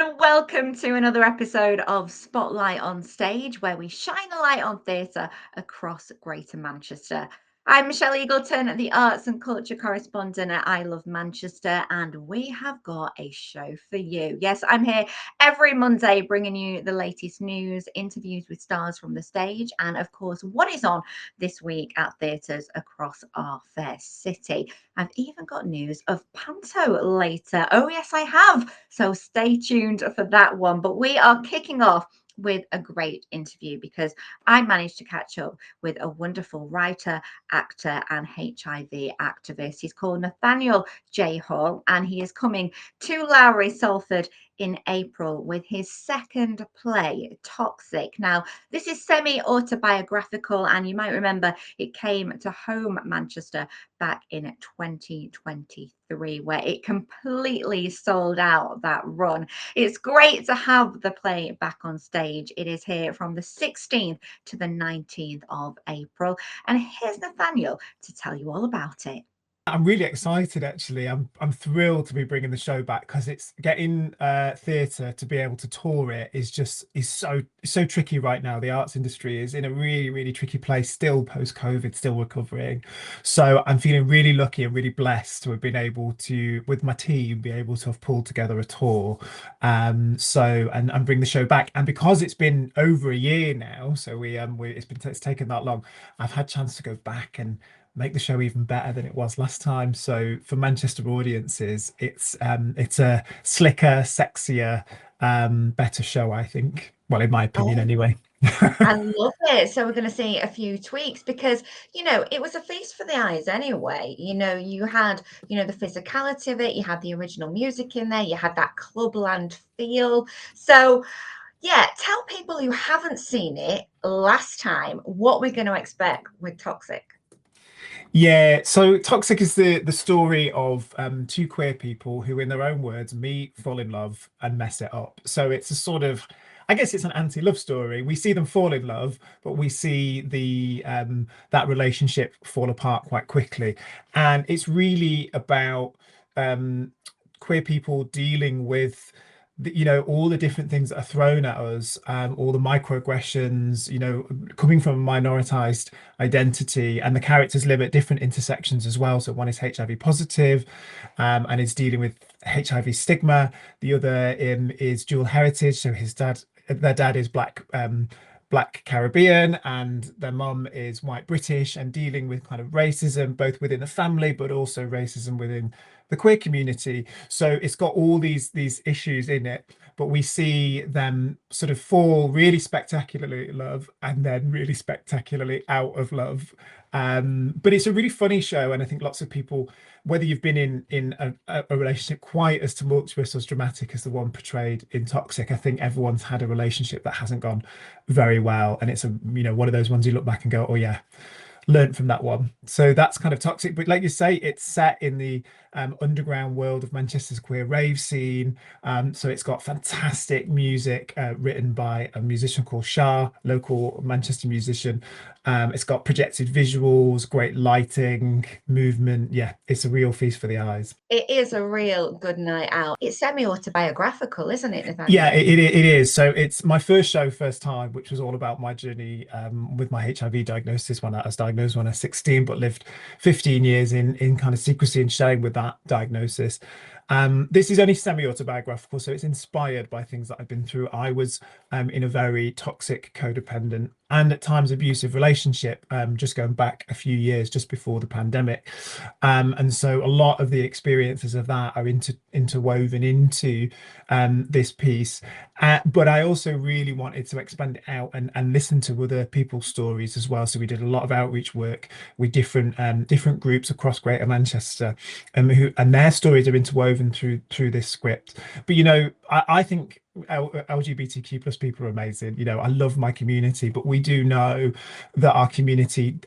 and welcome to another episode of Spotlight on Stage, where we shine a light on theatre across Greater Manchester. I'm Michelle Eagleton, the arts and culture correspondent at I Love Manchester, and we have got a show for you. Yes, I'm here every Monday bringing you the latest news, interviews with stars from the stage, and of course, what is on this week at theatres across our fair city. I've even got news of panto later. Oh, yes, I have. So stay tuned for that one. But we are kicking off with a great interview because I managed to catch up with a wonderful writer, actor, and HIV activist. He's called Nathaniel J Hall, and he is coming to Lowry, Salford in April with his second play, Toxic. Now, this is semi-autobiographical, and you might remember it came to Home Manchester back in 2023, where it completely sold out that run. It's great to have the play back on stage. It is here from the 16th to the 19th of April. And here's Nathaniel to tell you all about it. I'm really excited actually. I'm thrilled to be bringing the show back because it's getting theatre to be able to tour it is so tricky right now. The arts industry is in a really tricky place still post COVID, still recovering. So I'm feeling really lucky and really blessed to have been able to, with my team, be able to have pulled together a tour. And bring the show back. And because it's been over a year now, so it's taken that long, I've had chance to go back and make the show even better than it was last time. So for Manchester audiences, it's a slicker, sexier, better show, I think. Well, in my opinion, Oh, anyway. I love it. So we're going to see a few tweaks because, it was a feast for the eyes anyway. You had, the physicality of it, you had the original music in there, you had that clubland feel. So, yeah, tell people who haven't seen it last time what we're going to expect with Toxic. Yeah, so Toxic is the story of two queer people who, in their own words, meet, fall in love, and mess it up. So it's a sort of, I guess it's an anti-love story. We see them fall in love, but we see the that relationship fall apart quite quickly. And it's really about um queer people dealing with all the different things that are thrown at us, all the microaggressions, coming from a minoritized identity, and the characters live at different intersections as well. So one is HIV positive, and is dealing with HIV stigma. The other is dual heritage, so their dad is Black Caribbean, and their mum is white British, and dealing with kind of racism both within the family but also racism within the queer community. So it's got all these issues in it, but we see them sort of fall really spectacularly in love and then really spectacularly out of love. But it's a really funny show, and I think lots of people, whether you've been in a relationship quite as tumultuous or as dramatic as the one portrayed in Toxic, I think everyone's had a relationship that hasn't gone very well, and it's one of those ones you look back and go, oh yeah, learned from that one. So that's kind of Toxic, but like you say, it's set in the underground world of Manchester's queer rave scene. So it's got fantastic music written by a musician called Shah, local Manchester musician. It's got projected visuals, great lighting, movement. Yeah, it's a real feast for the eyes. It is a real good night out. It's semi-autobiographical, isn't it, Yeah, Nathaniel? it is. So it's my first show, first time, which was all about my journey with my HIV diagnosis when I was diagnosed when I was 16, but lived 15 years in kind of secrecy and shame with that diagnosis. This is only semi-autobiographical, so it's inspired by things that I've been through. I was in a very toxic, codependent, and at times abusive relationship, just going back a few years just before the pandemic. And so a lot of the experiences of that are interwoven into this piece. But I also really wanted to expand it out and listen to other people's stories as well. So we did a lot of outreach work with different groups across Greater Manchester, and their stories are interwoven through this script. But I think LGBTQ plus people are amazing. You know, I love my community, but we do know that our community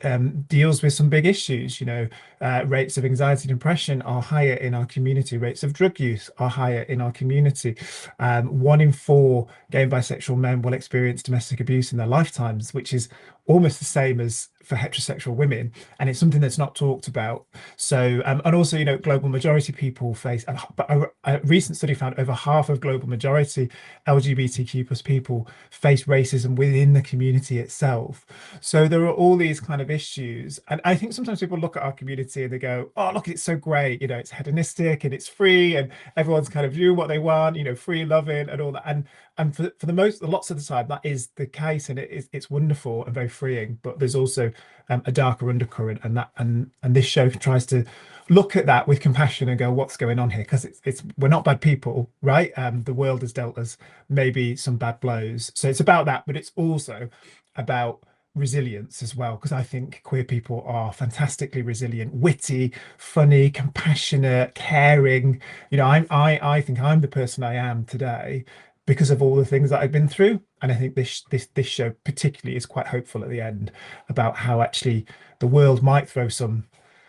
deals with some big issues. You know, rates of anxiety and depression are higher in our community. Rates of drug use are higher in our community. 1 in 4 gay and bisexual men will experience domestic abuse in their lifetimes, which is almost the same as for heterosexual women, and it's something that's not talked about. So, and also, you know, global majority people face, but a recent study found over half of global majority LGBTQ plus people face racism within the community itself. So there are all these kind of issues. And I think sometimes people look at our community and they go, oh, look, it's so great. You know, it's hedonistic and it's free and everyone's kind of doing what they want, you know, free loving and all that. And for the most, lots of the time, that is the case, and it's wonderful and very freeing. But there's also a darker undercurrent, and this show tries to look at that with compassion and go, what's going on here? Because it's we're not bad people, right? The world has dealt us maybe some bad blows, so it's about that, but it's also about resilience as well, because I think queer people are fantastically resilient, witty, funny, compassionate, caring. You know, I think I'm the person I am today because of all the things that I've been through. And I think this show particularly is quite hopeful at the end about how actually the world might throw some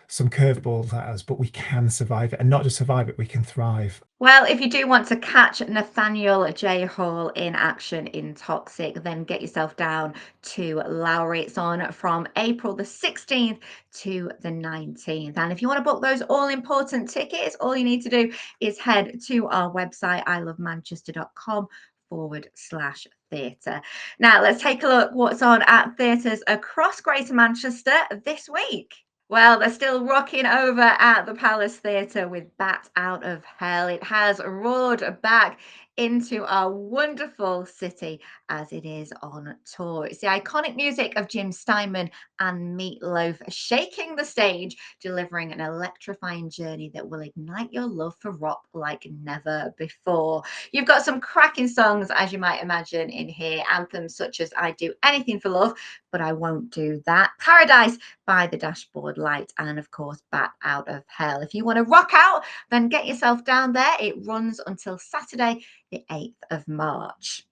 curveballs at us, but we can survive it, and not just survive it, we can thrive. Well, if you do want to catch Nathaniel J Hall in action in Toxic, then get yourself down to Lowry. It's on from April the 16th to the 19th. And if you want to book those all important tickets, all you need to do is head to our website, ilovemanchester.com/theatre. Now, let's take a look what's on at theatres across Greater Manchester this week. Well, they're still rocking over at the Palace Theatre with Bat Out of Hell. It has roared back into our wonderful city as it is on tour. It's the iconic music of Jim Steinman and Meatloaf shaking the stage, delivering an electrifying journey that will ignite your love for rock like never before. You've got some cracking songs, as you might imagine, in here. Anthems such as I Do Anything for Love, but I Won't Do That, Paradise by the Dashboard Light, and of course Bat Out of Hell. If you want to rock out, then get yourself down there. It runs until Saturday the 8th of March.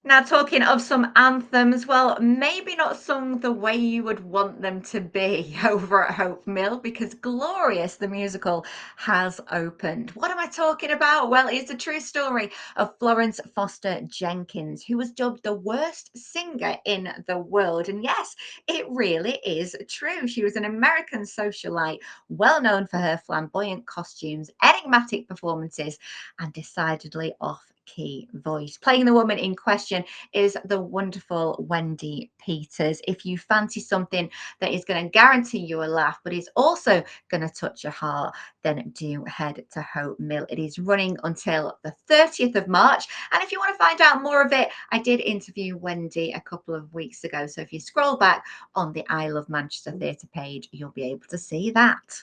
Now, talking of some anthems, well, maybe not sung the way you would want them to be over at Hope Mill, because Glorious, the musical, has opened. What am I talking about? Well, it's a true story of Florence Foster Jenkins, who was dubbed the worst singer in the world. And yes, it really is true. She was an American socialite, well known for her flamboyant costumes, enigmatic performances, and decidedly off key voice. Playing the woman in question is the wonderful Wendy Peters. If you fancy something that is going to guarantee you a laugh, but is also going to touch your heart, then do head to Hope Mill. It is running until the 30th of March. And if you want to find out more of it, I did interview Wendy a couple of weeks ago. So if you scroll back on the I Love Manchester Theatre page, you'll be able to see that.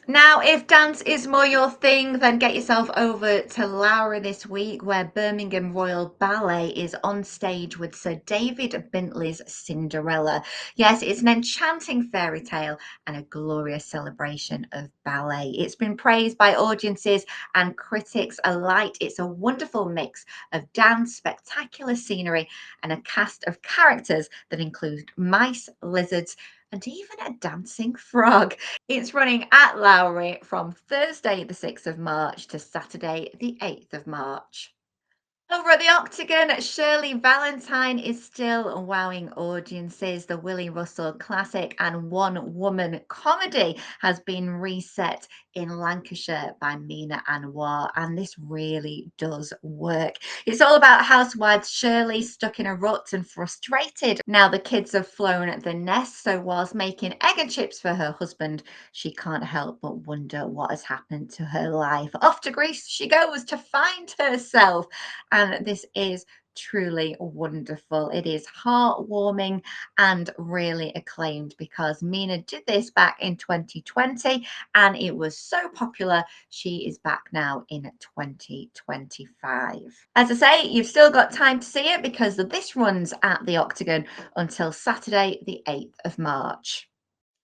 Now, if dance is more your thing, then get yourself over to Lowry this week, where Birmingham Royal Ballet is on stage with Sir David Bintley's Cinderella. Yes, it's an enchanting fairy tale and a glorious celebration of ballet. It's been praised by audiences and critics alike. It's a wonderful mix of dance, spectacular scenery, and a cast of characters that include mice, lizards, and even a dancing frog. It's running at Lowry from Thursday, the 6th of March to Saturday, the 8th of March. Over at the Octagon, Shirley Valentine is still wowing audiences. The Willie Russell classic and one-woman comedy has been reset in Lancashire by Mina Anwar, and this really does work. It's all about housewives Shirley stuck in a rut and frustrated. Now the kids have flown the nest, so whilst making egg and chips for her husband, she can't help but wonder what has happened to her life. Off to Greece she goes to find herself. And this is truly wonderful. It is heartwarming and really acclaimed because Mina did this back in 2020 and it was so popular. She is back now in 2025. As I say, you've still got time to see it because this runs at the Octagon until Saturday, the 8th of March.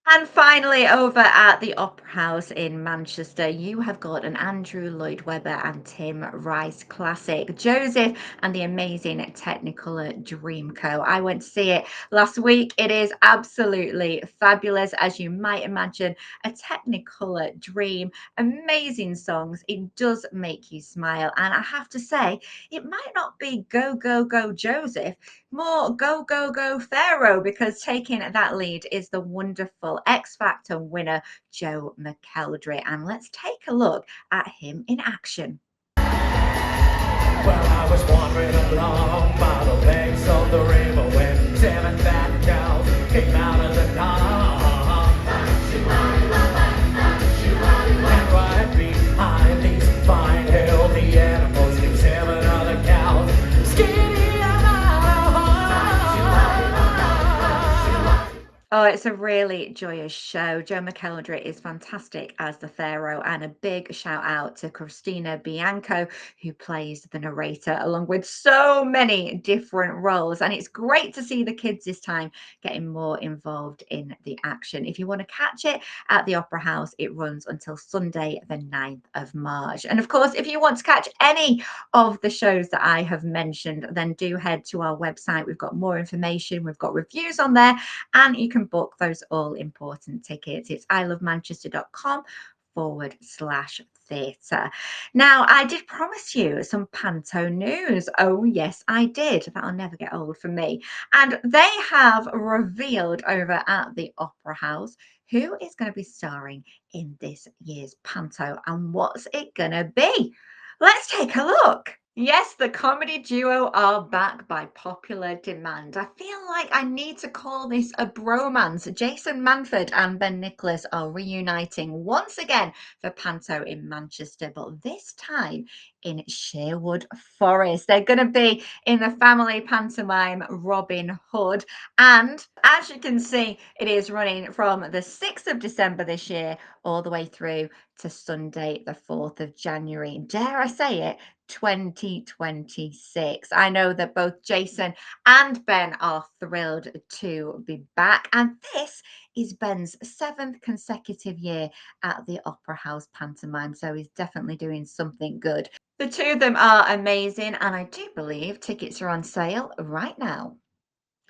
And finally, over at the Opera House in Manchester, you have got an Andrew Lloyd Webber and Tim Rice classic, Joseph and the Amazing Technicolor Dreamco. I went to see it last week. It is absolutely fabulous, as you might imagine. A Technicolor Dream, amazing songs. It does make you smile. And I have to say, it might not be Go, Go, Go, Joseph, more Go, Go, Go, Pharaoh, because taking that lead is the wonderful X Factor winner, Joe McElderry. And let's take a look at him in action. Well, I was wandering along by the banks of the river when seven fat cows came out of the pond. And right behind these fine, healthy animals came seven other cows. Skinny and Oh, it's a really joyous show. Joe McElderry is fantastic as the Pharaoh, and a big shout out to Christina Bianco, who plays the narrator, along with so many different roles. And it's great to see the kids this time getting more involved in the action. If you want to catch it at the Opera House, it runs until Sunday, the 9th of March. And of course, if you want to catch any of the shows that I have mentioned, then do head to our website. We've got more information, we've got reviews on there, and you can book those all important tickets. It's ilovemanchester.com/theatre. Now, I did promise you some panto news. Oh, yes, I did. That'll never get old for me. And they have revealed over at the Opera House who is going to be starring in this year's panto and what's it going to be. Let's take a look. Yes, the comedy duo are back by popular demand. I feel like I need to call this a bromance. Jason Manford and Ben Nicholas are reuniting once again for Panto in Manchester, but this time in Sherwood Forest. They're going to be in the family pantomime Robin Hood. And as you can see, it is running from the 6th of December this year all the way through to Sunday, the 4th of January. Dare I say it? 2026. I know that both Jason and Ben are thrilled to be back, and this is Ben's 7th consecutive year at the Opera House pantomime, so he's definitely doing something good. The two of them are amazing, and I do believe tickets are on sale right now.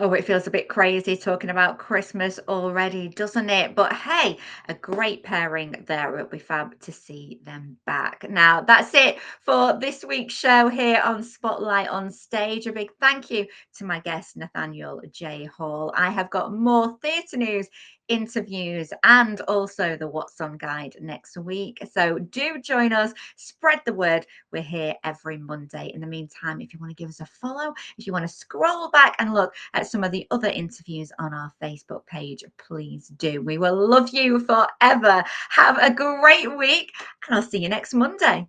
Oh, it feels a bit crazy talking about Christmas already, doesn't it? But hey, a great pairing there. It'll be fab to see them back. Now, that's it for this week's show here on Spotlight on Stage. A big thank you to my guest, Nathaniel J Hall. I have got more theatre news, interviews, and also the What's On guide next week. So do join us, spread the word. We're here every Monday. In the meantime, if you want to give us a follow, if you want to scroll back and look at some of the other interviews on our Facebook page, please do. We will love you forever. Have a great week, and I'll see you next Monday.